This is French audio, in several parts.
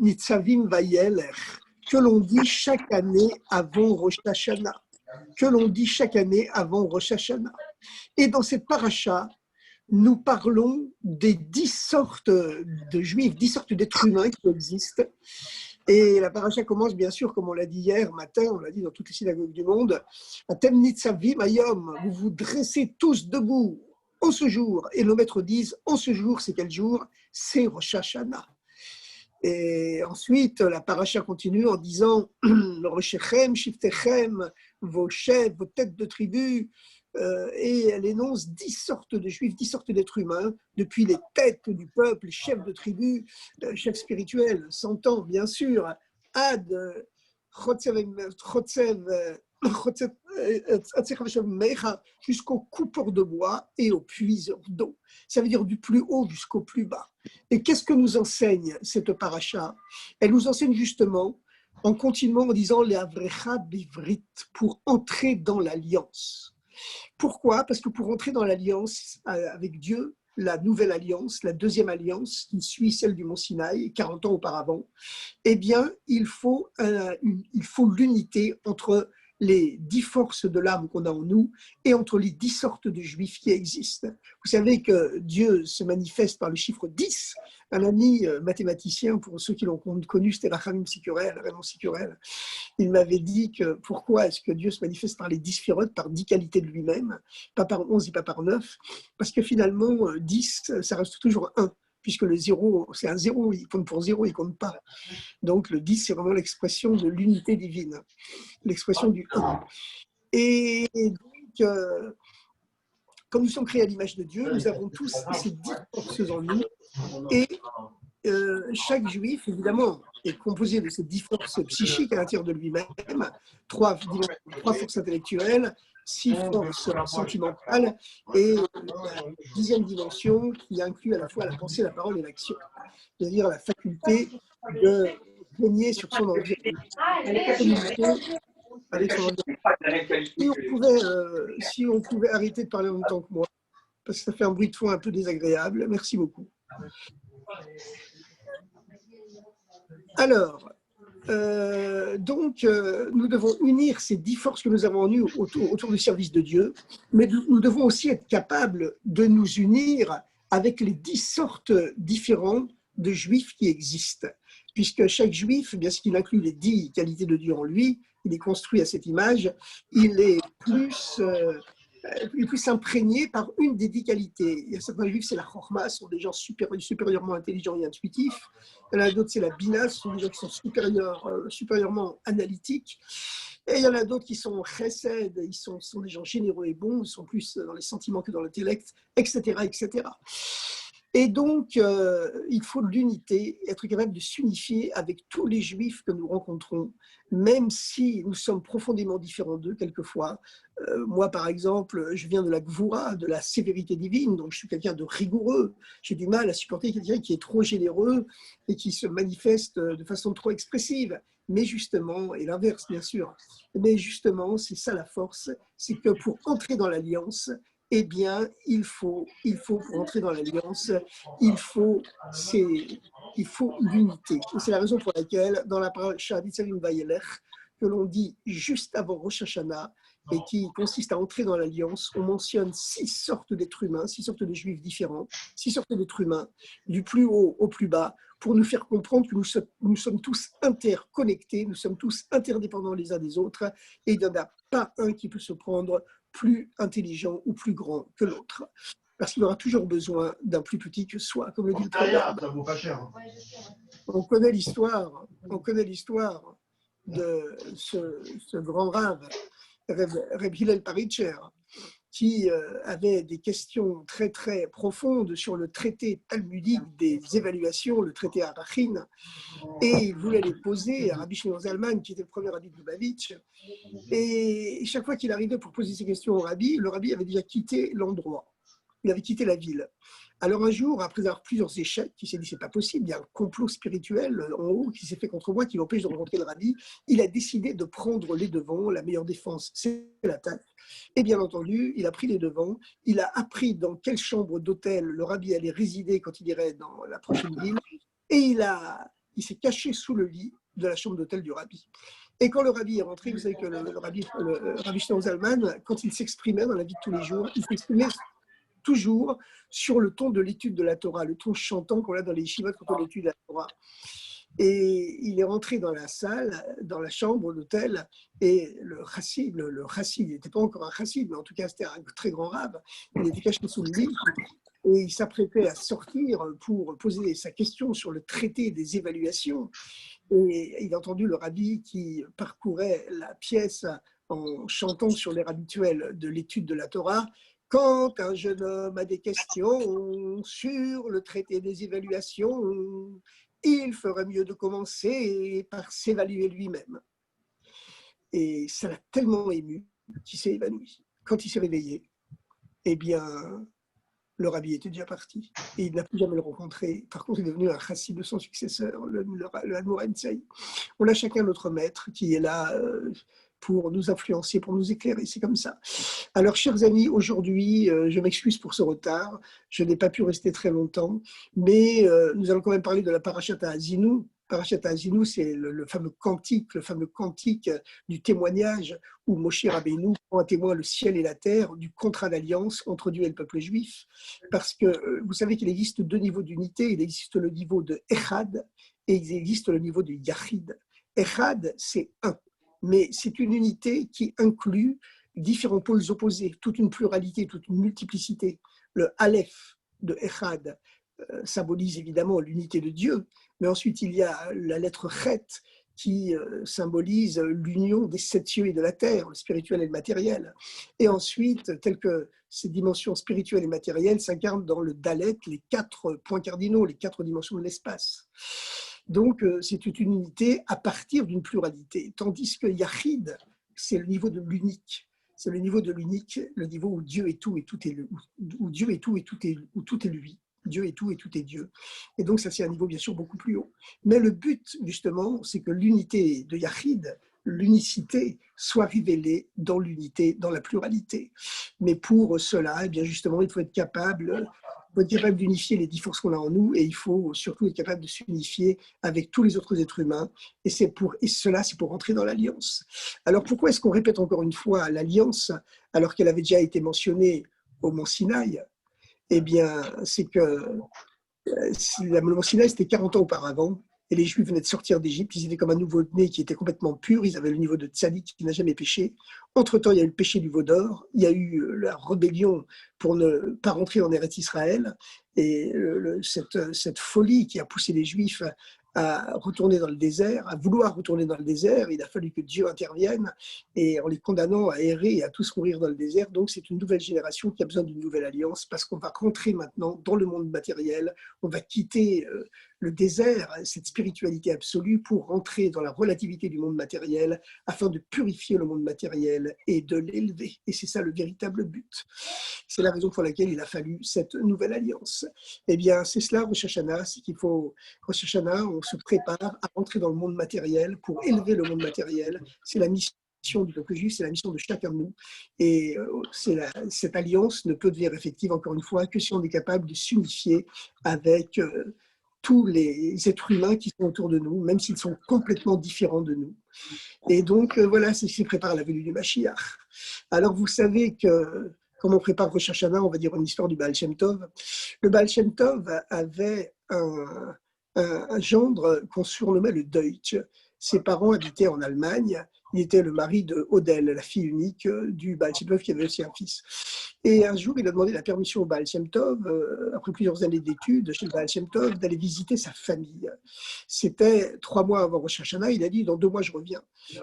Nitzavim Vayeler, que l'on dit chaque année avant Rosh Hashanah, que l'on dit chaque année avant Rosh Hashanah. Et dans cette paracha, nous parlons des 10 sortes de juifs, 10 sortes d'êtres humains qui existent. Et la paracha commence, bien sûr, comme on l'a dit hier matin, on l'a dit dans toutes les synagogues du monde, Atem nitzavim hayom, vous vous dressez tous debout en ce jour. Et nos maîtres disent, en ce jour, c'est quel jour? C'est Rosh Hashanah. Et ensuite, la paracha continue en disant, Roshechem, Shiftechem, vos chefs, vos têtes de tribu, et elle énonce 10 sortes de juifs, 10 sortes d'êtres humains, depuis les têtes du peuple, les chefs de tribu, chefs spirituels, s'entend bien sûr, Ad, jusqu'au coupeur de bois et au puiseur d'eau. Ça veut dire du plus haut jusqu'au plus bas. Et qu'est-ce que nous enseigne cette paracha? Elle nous enseigne justement, en continuant en disant les avrecha bivrit, pour entrer dans l'alliance. Pourquoi? Parce que pour entrer dans l'alliance avec Dieu, la nouvelle alliance, la deuxième alliance qui suit celle du Mont Sinaï, 40 ans auparavant, eh bien, il faut l'unité entre les 10 forces de l'âme qu'on a en nous et entre les 10 sortes de juifs qui existent. Vous savez que Dieu se manifeste par le chiffre 10. Un ami mathématicien, pour ceux qui l'ont connu, c'était Raymond Sicurel. Il m'avait dit que pourquoi est-ce que Dieu se manifeste par les 10 sphirotes, par 10 qualités de lui-même, pas par 11 et pas par 9, parce que finalement, 10, ça reste toujours 1. Puisque le 0, c'est un 0, il compte pour 0, il ne compte pas. Donc le 10, c'est vraiment l'expression de l'unité divine, l'expression du 1. Et donc, comme nous sommes créés à l'image de Dieu, nous avons tous ces 10 forces en nous. Et chaque juif, évidemment, est composé de ces 10 forces psychiques à l'intérieur de lui-même, 3 forces intellectuelles, 6 forces sentimentales et la 10e dimension qui inclut à la fois la pensée, la parole et l'action, c'est-à-dire la faculté de régner sur son environnement, avec son environnement. Si on pouvait arrêter de parler en même temps que moi, parce que ça fait un bruit de fond un peu désagréable. Merci beaucoup. Alors, nous devons unir ces 10 forces que nous avons en nous autour du service de Dieu, mais nous devons aussi être capables de nous unir avec les 10 sortes différentes de juifs qui existent, puisque chaque juif, bien qu'il inclut les 10 qualités de Dieu en lui, il est construit à cette image, il est plus imprégné par une des 10 qualités. Il y a certains juifs, c'est la chorma, ce sont des gens supérieurement intelligents et intuitifs. Il y en a d'autres, c'est la bina, ce sont des gens qui sont supérieurement analytiques. Et il y en a d'autres qui sont chesed, ils sont des gens généreux et bons, ils sont plus dans les sentiments que dans l'intellect, etc., etc. Et donc, il faut l'unité, être capable de s'unifier avec tous les juifs que nous rencontrons, même si nous sommes profondément différents d'eux quelquefois. Moi, par exemple, je viens de la gvoura, de la sévérité divine, donc je suis quelqu'un de rigoureux. J'ai du mal à supporter quelqu'un qui est trop généreux et qui se manifeste de façon trop expressive. Mais justement, et l'inverse bien sûr, mais justement, c'est ça la force, c'est que pour entrer dans l'alliance, eh bien, il faut pour entrer dans l'alliance, il faut l'unité. Et c'est la raison pour laquelle, dans la paracha Nitzavim Vayelech, que l'on dit juste avant Rosh Hashanah, et qui consiste à entrer dans l'alliance, on mentionne 6 sortes d'êtres humains, 6 sortes de juifs différents, 6 sortes d'êtres humains, du plus haut au plus bas, pour nous faire comprendre que nous sommes tous interconnectés, nous sommes tous interdépendants les uns des autres, et il n'y en a pas un qui peut se prendre plus intelligent ou plus grand que l'autre. Parce qu'il aura toujours besoin d'un plus petit que soi, comme le dit le proverbe. Ça vaut pas cher. On connaît l'histoire de ce grand rave, Reb Hillel Paritcher, qui avait des questions très très profondes sur le traité talmudique des évaluations, le traité Arachin, et il voulait les poser à Rabbi Shimon Zalman, qui était le premier rabbi de Lubavitch. Et chaque fois qu'il arrivait pour poser ses questions au rabbi, le rabbi avait déjà quitté l'endroit, il avait quitté la ville. Alors un jour, après avoir plusieurs échecs, il s'est dit c'est pas possible, il y a un complot spirituel en haut qui s'est fait contre moi, qui m'empêche de rencontrer le rabbi. Il a décidé de prendre les devants, la meilleure défense, c'est l'attaque. Et bien entendu, il a pris les devants, il a appris dans quelle chambre d'hôtel le rabbi allait résider quand il irait dans la prochaine ville. et il s'est caché sous le lit de la chambre d'hôtel du rabbi. Et quand le rabbi est rentré, vous savez que le rabbi Shlomo Zalman, quand il s'exprimait dans la vie de tous les jours, il s'exprimait toujours sur le ton de l'étude de la Torah, le ton chantant qu'on a dans les yeshivot quand on étudie la Torah. Et il est rentré dans la salle, dans la chambre d'hôtel, et le chassid, il n'était pas encore un chassid, mais en tout cas c'était un très grand rave, il était caché sous le lit, et il s'apprêtait à sortir pour poser sa question sur le traité des évaluations. Et il a entendu le rabbi qui parcourait la pièce en chantant sur l'air habituel de l'étude de la Torah. Quand un jeune homme a des questions sur le traité des évaluations, il ferait mieux de commencer par s'évaluer lui-même. Et ça l'a tellement ému qu'il s'est évanoui. Quand il s'est réveillé, eh bien, le rabbi était déjà parti. Et il n'a plus jamais le rencontré. Par contre, il est devenu un chassid de son successeur, le Admor Haïm. On a chacun notre maître qui est là pour nous influencer, pour nous éclairer. C'est comme ça. Alors, chers amis, aujourd'hui, je m'excuse pour ce retard. Je n'ai pas pu rester très longtemps, mais nous allons quand même parler de la Parashat Haazinu. Parashat Haazinu, c'est le fameux cantique du témoignage où Moshe Rabbeinu prend à témoin le ciel et la terre du contrat d'alliance entre Dieu et le peuple juif. Parce que vous savez qu'il existe deux niveaux d'unité. Il existe le niveau de Echad et il existe le niveau de Yachid. Echad, c'est un, mais c'est une unité qui inclut différents pôles opposés, toute une pluralité, toute une multiplicité. Le Aleph de Echad symbolise évidemment l'unité de Dieu, mais ensuite il y a la lettre Chet qui symbolise l'union des sept cieux et de la terre, le spirituel et le matériel. Et ensuite, tel que ces dimensions spirituelles et matérielles s'incarnent dans le Dalet, les quatre points cardinaux, les quatre dimensions de l'espace. Donc, c'est une unité à partir d'une pluralité, tandis que Yachid, c'est le niveau de l'unique. C'est le niveau de l'unique, le niveau où Dieu est tout et tout est lui, où Dieu est tout et tout est, où tout est lui. Dieu est tout et tout est Dieu. Et donc, ça, c'est un niveau, bien sûr, beaucoup plus haut. Mais le but, justement, c'est que l'unité de Yachid, l'unicité, soit révélée dans l'unité, dans la pluralité. Mais pour cela, eh bien, justement, il faut être capable d'unifier les 10 forces qu'on a en nous, et il faut surtout être capable de s'unifier avec tous les autres êtres humains. Et cela, c'est pour rentrer dans l'alliance. Alors, pourquoi est-ce qu'on répète encore une fois l'alliance, alors qu'elle avait déjà été mentionnée au Mont Sinaï? Eh bien, c'est que le Mont Sinaï, c'était 40 ans auparavant, et les Juifs venaient de sortir d'Égypte, ils étaient comme un nouveau-né qui était complètement pur, ils avaient le niveau de tzaddik qui n'a jamais péché. Entre-temps, il y a eu le péché du veau d'or, il y a eu la rébellion pour ne pas rentrer en Eretz Israël, et cette folie qui a poussé les Juifs à retourner dans le désert, à vouloir retourner dans le désert. Il a fallu que Dieu intervienne et en les condamnant à errer et à tous mourir dans le désert. Donc c'est une nouvelle génération qui a besoin d'une nouvelle alliance parce qu'on va rentrer maintenant dans le monde matériel, on va quitter le désert, cette spiritualité absolue pour rentrer dans la relativité du monde matériel afin de purifier le monde matériel et de l'élever. Et c'est ça le véritable but. C'est la raison pour laquelle il a fallu cette nouvelle alliance. Eh bien, c'est cela, Rosh Hashanah, c'est qu'il faut, Rosh Hashanah, on se prépare à rentrer dans le monde matériel pour élever le monde matériel. C'est la mission du peuple juif, c'est la mission de chacun de nous. Et cette alliance ne peut devenir effective, encore une fois, que si on est capable de s'unifier avec tous les êtres humains qui sont autour de nous, même s'ils sont complètement différents de nous. Et donc, voilà, c'est ce qui prépare la venue du Mashiach. Alors, vous savez que, comme on prépare Rosh Hashanah, on va dire une histoire du Baal Shem Tov. Le Baal Shem Tov avait un gendre qu'on surnommait le Deutsch. Ses parents habitaient en Allemagne. Il était le mari de Odel, la fille unique du Baal Shem Tov, qui avait aussi un fils. Et un jour, il a demandé la permission au Baal Shem Tov, après plusieurs années d'études chez le Baal Shem Tov, d'aller visiter sa famille. C'était 3 mois avant Rosh Hashanah. Il a dit, dans 2 mois, je reviens.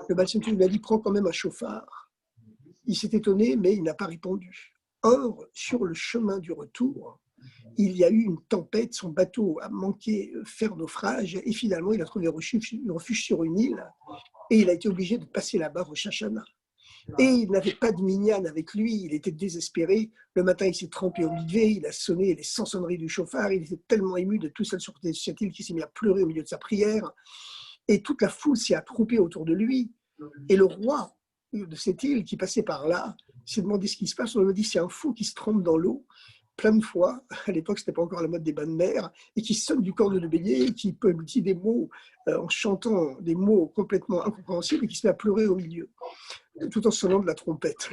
Le Baal Shem Tov lui a dit, prends quand même un chauffard. Il s'est étonné, mais il n'a pas répondu. Or, sur le chemin du retour, il y a eu une tempête, son bateau a manqué faire naufrage, et finalement, il a trouvé refuge sur une île, et il a été obligé de passer là-bas Rosh Hashanah. Et il n'avait pas de minyan avec lui, il était désespéré. Le matin, il s'est trempé au mikvé, il a sonné les 100 sonneries du chauffard, il était tellement ému de tout seul sur cette île qu'il s'est mis à pleurer au milieu de sa prière. Et toute la foule s'est attroupée autour de lui. Et le roi de cette île qui passait par là s'est demandé ce qui se passe. On lui a dit, c'est un fou qui se trempe dans l'eau. plein de fois, à l'époque, ce n'était pas encore la mode des bains de mer, et qui sonne du corps de bélier, et qui dit des mots en chantant des mots complètement incompréhensibles, et qui se met à pleurer au milieu, tout en sonnant de la trompette.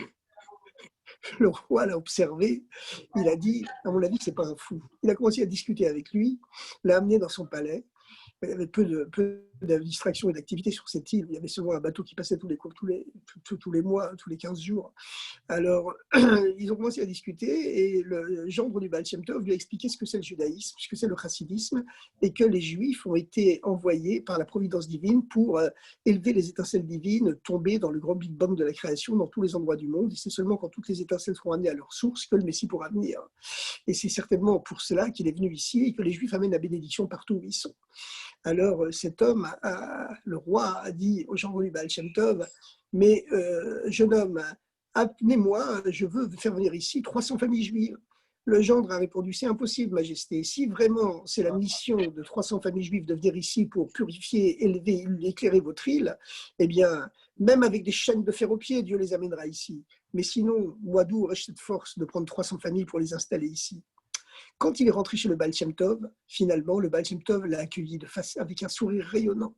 Le roi l'a observé, il a dit, à mon avis, c'est pas un fou. Il a commencé à discuter avec lui, l'a amené dans son palais. Il y avait peu de distractions et d'activités sur cette île. Il y avait souvent un bateau qui passait tous les mois, tous les 15 jours. Alors, ils ont commencé à discuter et le gendre du Baal Shem Tov lui a expliqué ce que c'est le judaïsme, ce que c'est le chassidisme, et que les juifs ont été envoyés par la providence divine pour élever les étincelles divines tombées dans le grand Big Bang de la création dans tous les endroits du monde. Et c'est seulement quand toutes les étincelles seront amenées à leur source que le Messie pourra venir. Et c'est certainement pour cela qu'il est venu ici et que les juifs amènent la bénédiction partout où ils sont. Alors cet homme, le roi, a dit au gendre du Baal Shem Tov, mais jeune homme, amenez-moi, je veux faire venir ici 300 familles juives. Le gendre a répondu, c'est impossible, Majesté. Si vraiment c'est la mission de 300 familles juives de venir ici pour purifier, élever, éclairer votre île, eh bien, même avec des chaînes de fer aux pieds, Dieu les amènera ici. Mais sinon, moi d'où aurais-je cette force de prendre 300 familles pour les installer ici? Quand il est rentré chez le Baal Shem Tov, finalement, le Baal Shem Tov l'a accueilli de face avec un sourire rayonnant.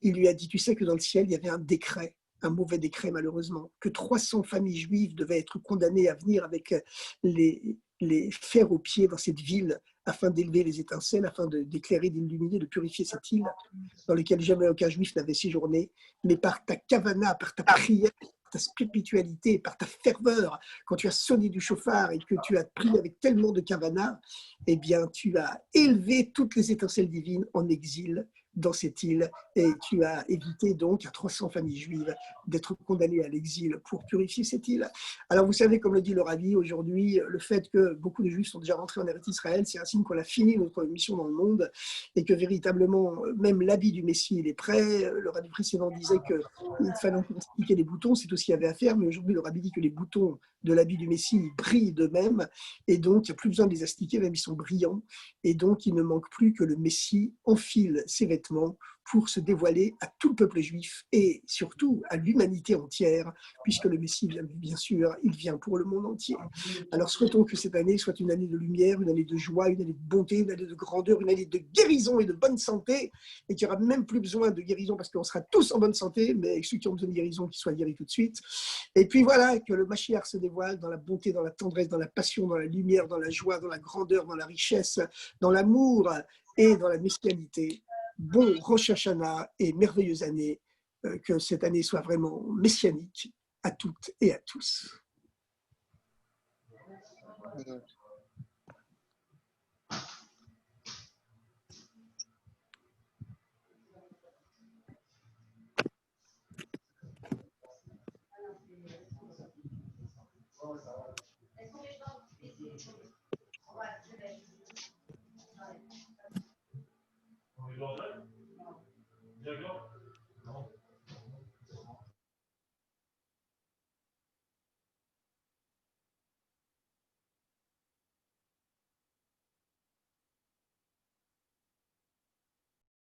Il lui a dit, tu sais que dans le ciel, il y avait un décret, un mauvais décret malheureusement, que 300 familles juives devaient être condamnées à venir avec les fers aux pieds dans cette ville afin d'élever les étincelles, afin d'éclairer, d'illuminer, de purifier cette île dans laquelle jamais aucun juif n'avait séjourné. Mais par ta kavana, par ta prière, par ta spiritualité, par ta ferveur, quand tu as sonné du chauffard et que tu as prié avec tellement de kavana, eh bien, tu as élevé toutes les étincelles divines en exil dans cette île et tu as évité donc à 300 familles juives d'être condamnées à l'exil pour purifier cette île. Alors vous savez, comme le dit le Rabbi aujourd'hui, le fait que beaucoup de juifs sont déjà rentrés en Eretz Israël, c'est un signe qu'on a fini notre mission dans le monde et que véritablement, même l'habit du Messie, il est prêt. Le Rabbi précédent disait qu'il fallait expliquer les boutons, c'est tout ce qu'il y avait à faire, mais aujourd'hui le Rabbi dit que les boutons de l'habit du Messie brillent d'eux-mêmes et donc il n'y a plus besoin de les astiquer, même ils sont brillants, et donc il ne manque plus que le Messie enfile ses vêtements pour se dévoiler à tout le peuple juif et surtout à l'humanité entière, puisque le Messie vient, bien sûr, il vient pour le monde entier. Alors souhaitons que cette année soit une année de lumière, une année de joie, une année de bonté, une année de grandeur, une année de guérison et de bonne santé, et qu'il n'y aura même plus besoin de guérison parce qu'on sera tous en bonne santé, mais ceux qui ont besoin de guérison, qu'ils soient guéris tout de suite. Et puis voilà, que le Mashiach se dévoile dans la bonté, dans la tendresse, dans la passion, dans la lumière, dans la joie, dans la grandeur, dans la richesse, dans l'amour et dans la messianité. Bon Rosh Hashanah et merveilleuse année, que cette année soit vraiment messianique à toutes et à tous. D'accord.